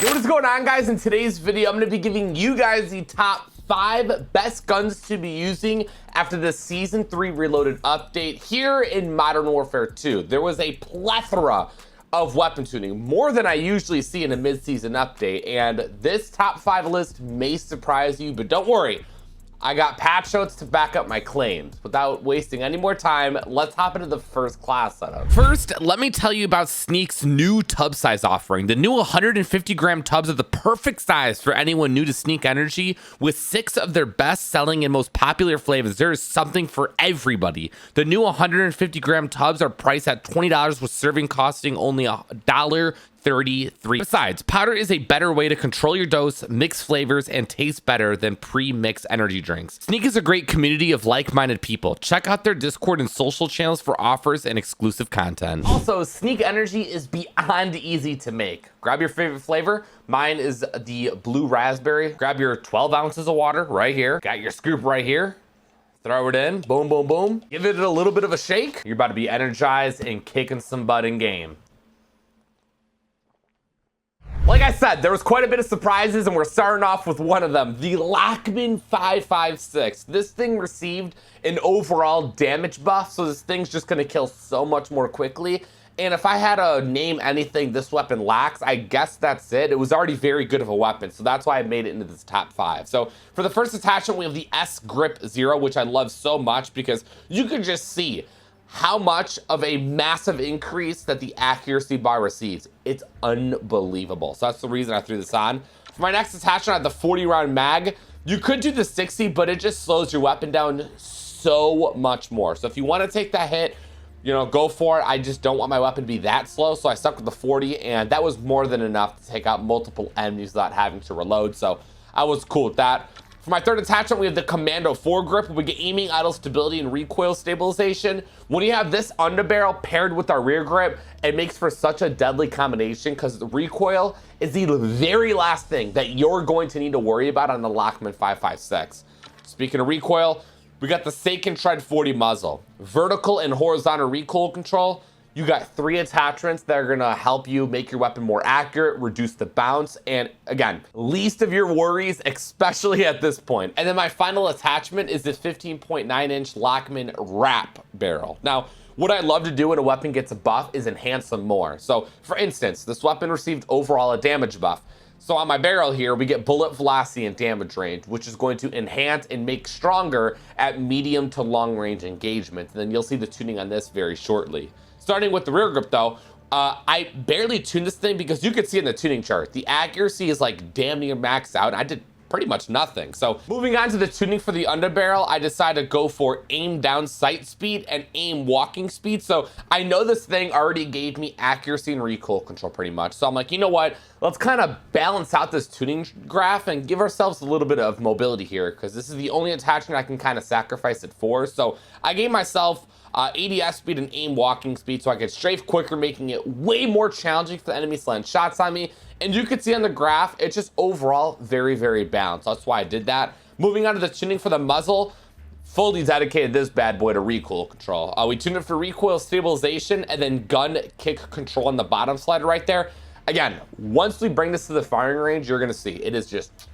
Yo, what is going on, guys? In today's video, I'm going to be giving you guys the top 5 best guns to be using after the Season 3 Reloaded update here in Modern Warfare 2. There was a plethora of weapon tuning, more than I usually see in a mid-season update, and this top 5 list may surprise you, but don't worry. I got patch notes to back up my claims. Without wasting any more time, let's hop into the first class setup. First, let me tell you about Sneak's new tub size offering. The new 150 gram tubs are the perfect size for anyone new to Sneak Energy. With 6 of their best selling and most popular flavors, there is something for everybody. The new 150 gram tubs are priced at $20 with serving costing only $1.33. Besides, powder is a better way to control your dose, mix flavors, and taste better than pre-mixed energy drinks. Sneak is a great community of like-minded people. Check out their Discord and social channels for offers and exclusive content. Also, Sneak Energy is beyond easy to make. Grab your favorite flavor. Mine is the blue raspberry. Grab your 12 ounces of water right here. Got your scoop right here. Throw it in, boom, boom, boom. Give it a little bit of a shake. You're about to be energized and kicking some butt in game. Like I said, there was quite a bit of surprises, and we're starting off with one of them, the LACHMANN 556. This thing received an overall damage buff, so this thing's just gonna kill so much more quickly. And if I had to name anything this weapon lacks, I guess that's it. It was already very good of a weapon, so that's why I made it into this top 5. So for the first attachment, we have the S Grip Zero, which I love so much because you can just see how much of a massive increase that the accuracy bar receives. It's unbelievable. So that's the reason I threw this on. For my next attachment, I have the 40 round mag. You could do the 60, but it just slows your weapon down so much more. So if you want to take that hit, you know, go for it. I just don't want my weapon to be that slow, so I stuck with the 40, and that was more than enough to take out multiple enemies without having to reload. So I was cool with that. For my third attachment, we have the Commando foregrip. We get aiming, idle stability, and recoil stabilization. When you have this underbarrel paired with our rear grip, it makes for such a deadly combination because the recoil is the very last thing that you're going to need to worry about on the LACHMANN 556. Speaking of recoil, we got the Seiken Tread 40 muzzle. Vertical and horizontal recoil control. You got 3 attachments that are gonna help you make your weapon more accurate, reduce the bounce, and again, least of your worries, especially at this point. And then my final attachment is this 15.9-inch LACHMANN wrap barrel. Now, what I love to do when a weapon gets a buff is enhance them more. So for instance, this weapon received overall a damage buff. So on my barrel here, we get bullet velocity and damage range, which is going to enhance and make stronger at medium to long range engagement. And then you'll see the tuning on this very shortly. Starting with the rear grip though, I barely tuned this thing because you could see in the tuning chart, the accuracy is like damn near maxed out. I did pretty much nothing. So moving on to the tuning for the underbarrel, I decided to go for aim down sight speed and aim walking speed. So I know this thing already gave me accuracy and recoil control pretty much. So I'm like, you know what? Let's kind of balance out this tuning graph and give ourselves a little bit of mobility here because this is the only attachment I can kind of sacrifice it for. So I gave myself ADS speed and aim walking speed so I could strafe quicker, making it way more challenging for the enemies to land shots on me. And you can see on the graph, it's just overall very, very balanced. That's why I did that. Moving on to the tuning for the muzzle, fully dedicated this bad boy to recoil control. We tuned it for recoil stabilization and then gun kick control on the bottom slider right there. Again, once we bring this to the firing range, you're gonna see it is just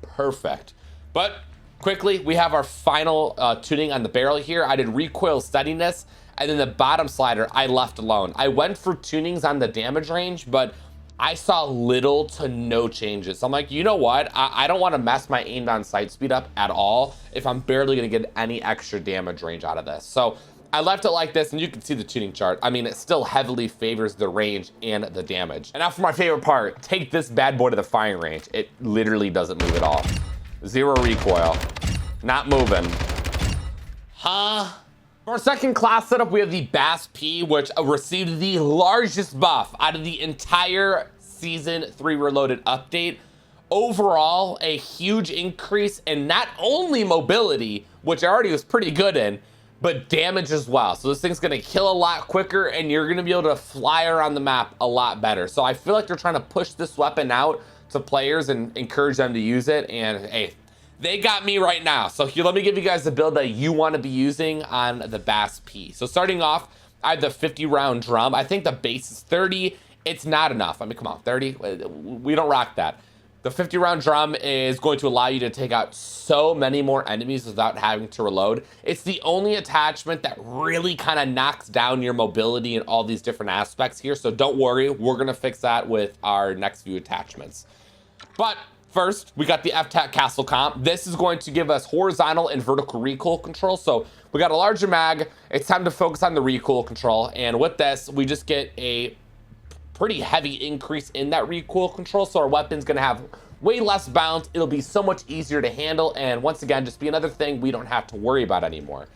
perfect. But quickly, we have our final tuning on the barrel here. I did recoil steadiness, and then the bottom slider I left alone. I went for tunings on the damage range, but I saw little to no changes. So I'm like, you know what? I don't want to mess my aim down sight speed up at all if I'm barely going to get any extra damage range out of this. So I left it like this, and you can see the tuning chart. I mean, it still heavily favors the range and the damage. And now for my favorite part, take this bad boy to the firing range. It literally doesn't move at all. 0 recoil, not moving. Huh? For our second class setup, we have the BAS-P, which received the largest buff out of the entire Season 3 Reloaded update. Overall, a huge increase in not only mobility, which I already was pretty good in, but damage as well. So this thing's gonna kill a lot quicker, and you're gonna be able to fly around the map a lot better. So I feel like they're trying to push this weapon out to players and encourage them to use it. And hey, they got me right now. So here, let me give you guys the build that you want to be using on the BAS-P. So starting off, I have the 50 round drum. I think the base is 30 it's not enough. I mean, come on, 30, we don't rock that. The 50 round drum is going to allow you to take out so many more enemies without having to reload. It's the only attachment that really kind of knocks down your mobility in all these different aspects here. So don't worry, we're gonna fix that with our next few attachments. But first, we got the FTAC Castle Comp. This is going to give us horizontal and vertical recoil control. So we got a larger mag. It's time to focus on the recoil control. And with this, we just get a pretty heavy increase in that recoil control. So our weapon's gonna have way less bounce. It'll be so much easier to handle. And once again, just be another thing we don't have to worry about anymore.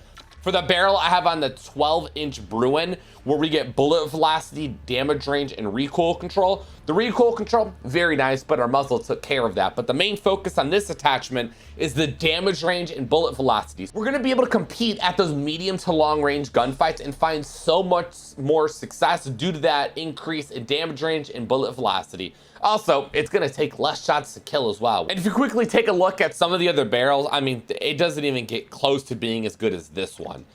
For the barrel, I have on the 12-inch Bruin, where we get bullet velocity, damage range, and recoil control. The recoil control, very nice, but our muzzle took care of that. But the main focus on this attachment is the damage range and bullet velocities. We're gonna be able to compete at those medium to long range gunfights and find so much more success due to that increase in damage range and bullet velocity. Also, it's gonna take less shots to kill as well. And if you quickly take a look at some of the other barrels, I mean, it doesn't even get close to being as good as this one.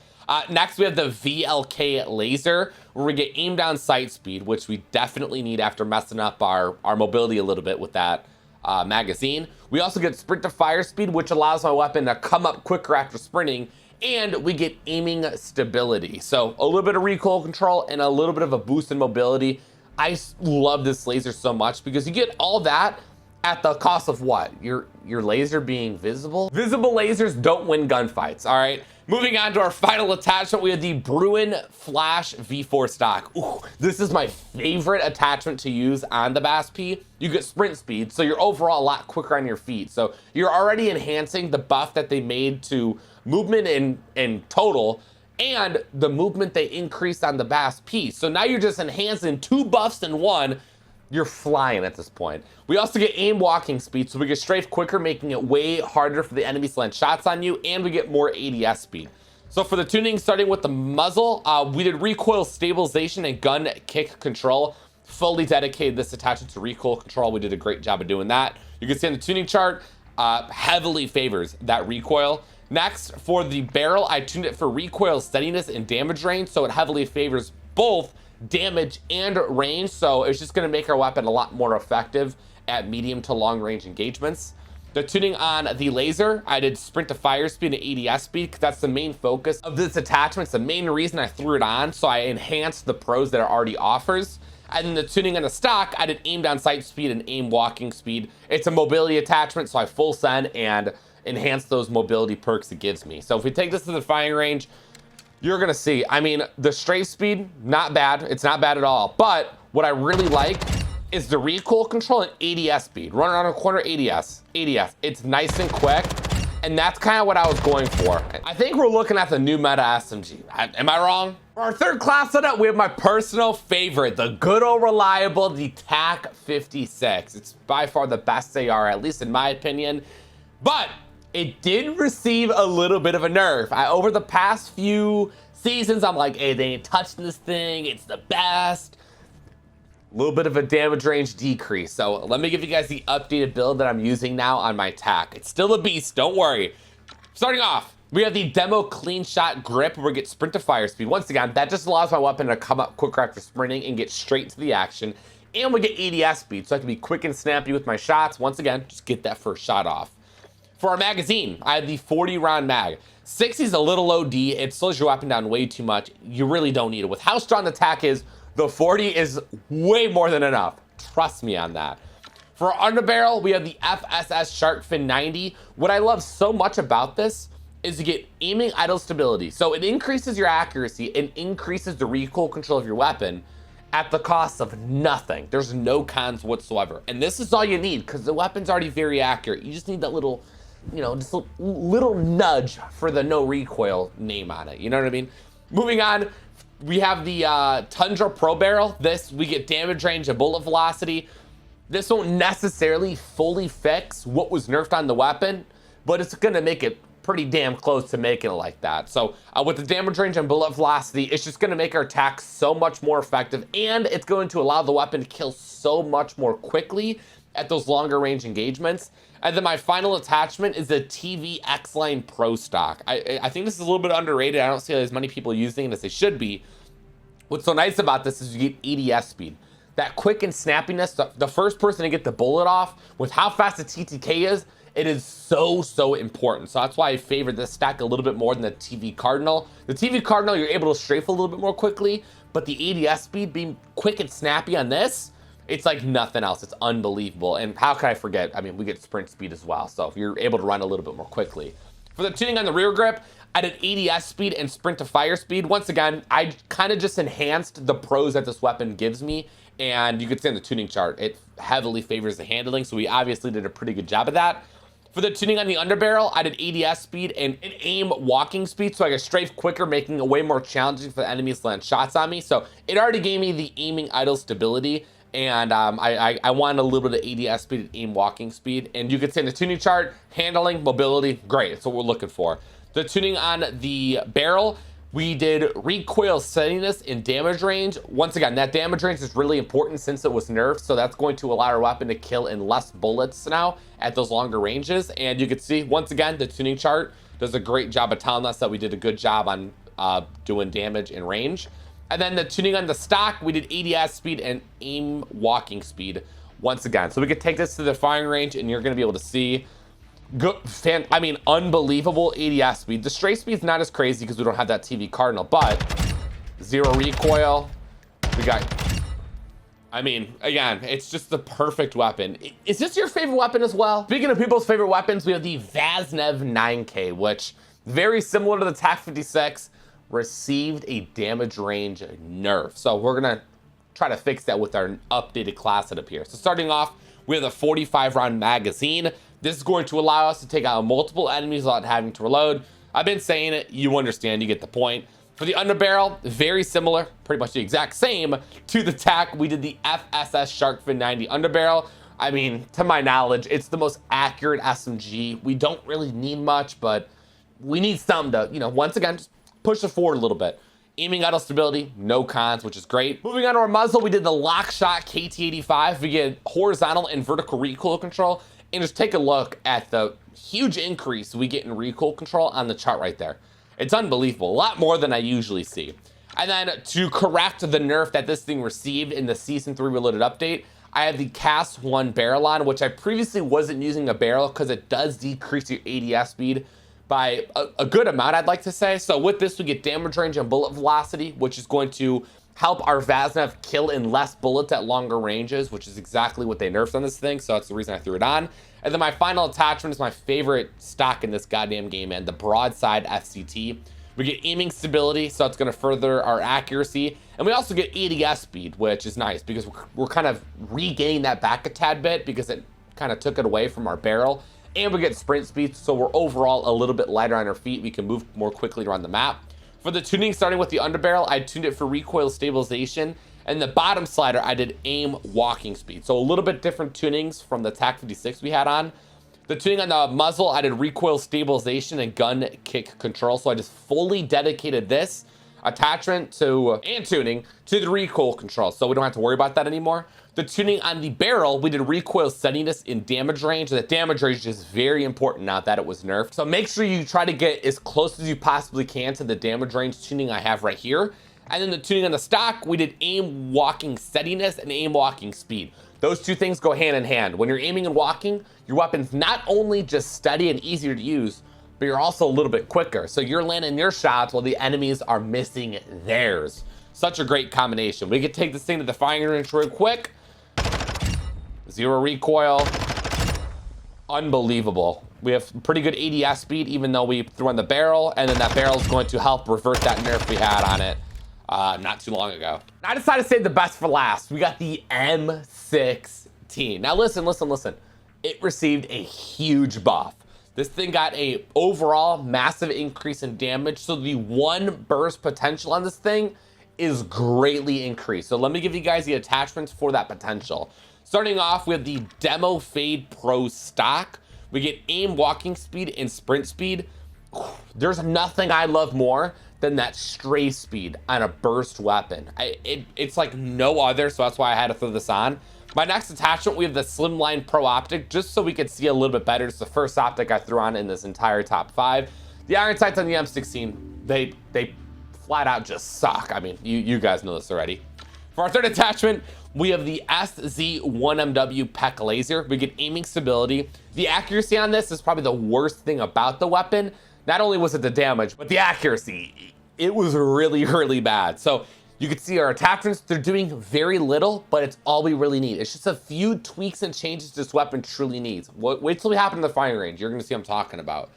Next, we have the VLK laser, where we get aim down sight speed, which we definitely need after messing up our mobility a little bit with that magazine. We also get sprint to fire speed, which allows my weapon to come up quicker after sprinting, and we get aiming stability. So a little bit of recoil control and a little bit of a boost in mobility. I love this laser so much because you get all that at the cost of what? Your laser being visible? Visible lasers don't win gunfights, all right? Moving on to our final attachment, we have the Bruin Flash V4 stock. Ooh, this is my favorite attachment to use on the BAS-P. You get sprint speed, so you're overall a lot quicker on your feet. So you're already enhancing the buff that they made to movement in total, and the movement they increased on the BAS-P. So now you're just enhancing two buffs in one. You're flying at this point. We also get aim walking speed, so we get strafe quicker, making it way harder for the enemies to land shots on you, and we get more ADS speed. So for the tuning, starting with the muzzle, we did recoil stabilization and gun kick control. Fully dedicated this attachment to recoil control. We did a great job of doing that. You can see on the tuning chart, heavily favors that recoil. Next, for the barrel, I tuned it for recoil steadiness and damage range, so it heavily favors both damage and range. So it's just going to make our weapon a lot more effective at medium to long range engagements. The tuning on the laser, I did sprint to fire speed and ADS speed because that's the main focus of this attachment. It's the main reason I threw it on, so I enhanced the pros that it already offers. And then the tuning on the stock, I did aim down sight speed and aim walking speed. It's a mobility attachment, so I full send and enhance those mobility perks it gives me. So if we take this to the firing range, you're gonna see, I mean, the strafe speed, not bad. It's not bad at all. But what I really like is the recoil control and ADS speed. Running around a corner, ADS. It's nice and quick. And that's kind of what I was going for. I think we're looking at the new meta SMG. Am I wrong? For our third class setup, we have my personal favorite, the good old reliable, the TAC 56. It's by far the best AR, at least in my opinion. But it did receive a little bit of a nerf. Over the past few seasons, I'm like, hey, they ain't touching this thing. It's the best. A little bit of a damage range decrease. So let me give you guys the updated build that I'm using now on my TAC. It's still a beast, don't worry. Starting off, we have the demo clean shot grip where we get sprint to fire speed. Once again, that just allows my weapon to come up quicker after sprinting and get straight to the action. And we get ADS speed, so I can be quick and snappy with my shots. Once again, just get that first shot off. For our magazine, I have the 40 round mag. 60 is a little OD. It slows your weapon down way too much. You really don't need it. With how strong the TAC is, the 40 is way more than enough. Trust me on that. For our underbarrel, we have the FSS Shark Fin 90. What I love so much about this is you get aiming idle stability. So it increases your accuracy and increases the recoil control of your weapon at the cost of nothing. There's no cons whatsoever. And this is all you need because the weapon's already very accurate. You just need that little, you know, just a little nudge for the no recoil name on it. You know what I mean? Moving on, we have the Tundra Pro Barrel. This, we get damage range and bullet velocity. This won't necessarily fully fix what was nerfed on the weapon, but it's gonna make it pretty damn close to making it like that. So with the damage range and bullet velocity, it's just gonna make our attack so much more effective, and it's going to allow the weapon to kill so much more quickly at those longer range engagements. And then my final attachment is the TV X-Line Pro stock. I think this is a little bit underrated. I don't see as many people using it as they should be. What's so nice about this is you get ADS speed. that quick and snappiness, the first person to get the bullet off with how fast the TTK is, it is so important. So that's why I favored this stack a little bit more than the TV Cardinal. The TV Cardinal, you're able to strafe a little bit more quickly, but the ADS speed being quick and snappy on this, it's like nothing else. It's unbelievable. And how can I forget? I mean, we get sprint speed as well. So you're able to run a little bit more quickly. For the tuning on the rear grip, I did ADS speed and sprint to fire speed. Once again, I kind of just enhanced the pros that this weapon gives me. And you can see on the tuning chart, it heavily favors the handling. So we obviously did a pretty good job of that. For the tuning on the underbarrel, I did ADS speed and aim walking speed, so I could strafe quicker, making it way more challenging for the enemies to land shots on me. So it already gave me the aiming idle stability, and I wanted a little bit of ADS speed and aim walking speed. And you can see in the tuning chart, handling, mobility, great. That's what we're looking for. The tuning on the barrel, we did recoil steadiness and damage range. Once again, that damage range is really important since it was nerfed, so that's going to allow our weapon to kill in less bullets now at those longer ranges. And you can see, once again, the tuning chart does a great job of telling us that we did a good job on doing damage and range. And then the tuning on the stock, we did ADS speed and aim walking speed once again. So we could take this to the firing range and you're gonna be able to see I mean, unbelievable ADS speed. The stray speed's not as crazy because we don't have that TV Cardinal, but zero recoil. We got, I mean, again, it's just the perfect weapon. Is this your favorite weapon as well? Speaking of people's favorite weapons, we have the VAZNEV 9K, which, very similar to the TAC-56, received a damage range nerf. So we're gonna try to fix that with our updated class setup here. So starting off, we have a 45 round magazine. This is going to allow us to take out multiple enemies without having to reload. I've been saying it, you understand, you get the point. For the underbarrel, very similar, pretty much the exact same to the TAC. We did the FSS Sharkfin 90 underbarrel. I mean, to my knowledge, it's the most accurate SMG. We don't really need much, but we need something to, you know, once again, just push it forward a little bit. Aiming idle stability, no cons, which is great. Moving on to our muzzle, we did the LOCHMANN KT85. We get horizontal and vertical recoil control. And just take a look at the huge increase we get in recoil control on the chart right there. It's unbelievable, a lot more than I usually see. And then to correct the nerf that this thing received in the Season 3 Reloaded update, I have the Cast 1 barrel on, which I previously wasn't using a barrel because it does decrease your ADS speed by a good amount, I'd like to say. So with this, we get damage range and bullet velocity, which is going to help our VAZNEV kill in less bullets at longer ranges, which is exactly what they nerfed on this thing, so that's the reason I threw it on. And then my final attachment is my favorite stock in this goddamn game, man, the broadside FCT. We get aiming stability, so it's gonna further our accuracy. And we also get ADS speed, which is nice because we're kind of regaining that back a tad bit because it kind of took it away from our barrel. And we get sprint speed, so we're overall a little bit lighter on our feet. We can move more quickly around the map. For the tuning, starting with the underbarrel, I tuned it for recoil stabilization. And the bottom slider, I did aim walking speed. So a little bit different tunings from the TAC-56 we had on. The tuning on the muzzle, I did recoil stabilization and gun kick control. So I just fully dedicated this attachment to and tuning to the recoil control. So we don't have to worry about that anymore. The tuning on the barrel, we did recoil steadiness in damage range. The damage range is very important now that it was nerfed. So make sure you try to get as close as you possibly can to the damage range tuning I have right here. And then the tuning on the stock, we did aim walking steadiness and aim walking speed. Those two things go hand in hand. When you're aiming and walking, your weapon's not only just steady and easier to use, but you're also a little bit quicker. So you're landing your shots while the enemies are missing theirs. Such a great combination. We could take this thing to the firing range real quick. Zero recoil. Unbelievable. We have pretty good ADS speed, even though we threw on the barrel, and then that barrel is going to help revert that nerf we had on it not too long ago. I decided to save the best for last. We got the M16. Now listen. It received a huge buff. This thing got a overall massive increase in damage, so the one burst potential on this thing is greatly increased. So let me give you guys the attachments for that potential. Starting off with the Demo Fade Pro stock, we get aim walking speed and sprint speed. There's nothing I love more than that stray speed on a burst weapon. It's like no other, so that's why I had to throw this on. My next attachment, we have the Slimline Pro Optic, just so we could see a little bit better. It's the first optic I threw on in this entire top 5. The iron sights on the M16, they flat out just suck. I mean, you guys know this already. For our third attachment, we have the SZ1MW PEC laser. We get aiming stability. The accuracy on this is probably the worst thing about the weapon. Not only was it the damage, but the accuracy. It was really, really bad. So you can see our attachments, they're doing very little, but it's all we really need. It's just a few tweaks and changes this weapon truly needs. Wait till we happen in the firing range. You're gonna see what I'm talking about.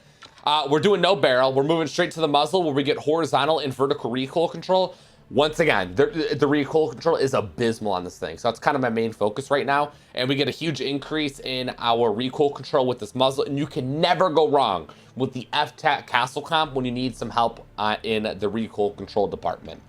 We're doing no barrel. We're moving straight to the muzzle where we get horizontal and vertical recoil control. Once again, the recoil control is abysmal on this thing. So that's kind of my main focus right now. And we get a huge increase in our recoil control with this muzzle. And you can never go wrong with the FTAC Castle Comp when you need some help in the recoil control department.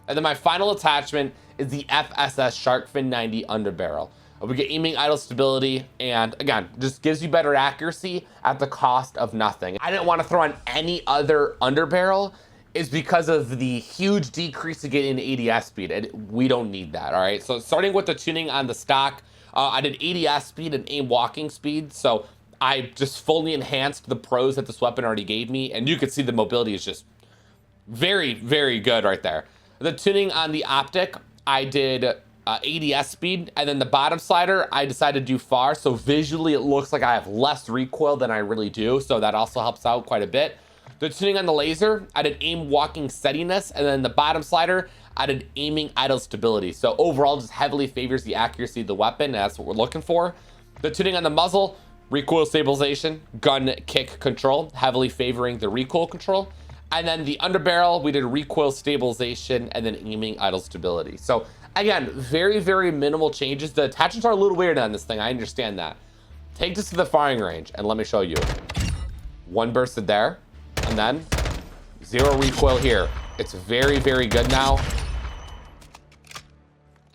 And then my final attachment is the FSS Sharkfin 90 underbarrel. We get aiming idle stability, and again, just gives you better accuracy at the cost of nothing. I didn't want to throw on any other underbarrel is because of the huge decrease to get in ADS speed, and we don't need that, all right? So starting with the tuning on the stock, I did ADS speed and aim walking speed, so I just fully enhanced the pros that this weapon already gave me, and you can see the mobility is just very, very good right there. The tuning on the optic, I did ADS speed, and then the bottom slider I decided to do far, so visually it looks like I have less recoil than I really do, so that also helps out quite a bit. The tuning on the laser, I did aim walking steadiness, and then the bottom slider I did aiming idle stability. So overall just heavily favors the accuracy of the weapon, and that's what we're looking for. The tuning on the muzzle, recoil stabilization, gun kick control, heavily favoring the recoil control. And then the underbarrel, we did recoil stabilization and then aiming idle stability. So again, very, very minimal changes. The attachments are a little weird on this thing. I understand that. Take this to the firing range and let me show you. One bursted there, and then zero recoil here. It's very, very good now.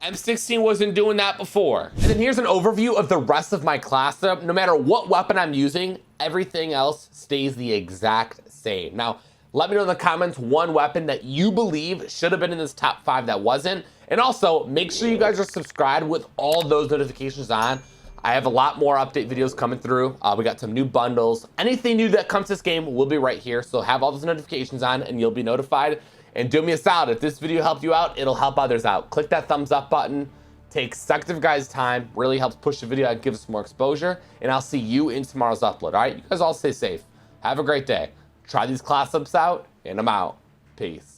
M16 wasn't doing that before. And then here's an overview of the rest of my class setup. No matter what weapon I'm using, everything else stays the exact same. Now, let me know in the comments one weapon that you believe should have been in this top 5 that wasn't. And also, make sure you guys are subscribed with all those notifications on. I have a lot more update videos coming through. We got some new bundles. Anything new that comes to this game will be right here. So have all those notifications on and you'll be notified. And do me a solid, if this video helped you out, it'll help others out. Click that thumbs up button. Takes seconds of your guys' time, really helps push the video out, gives us more exposure. And I'll see you in tomorrow's upload, all right? You guys all stay safe. Have a great day. Try these class ups out, and I'm out. Peace.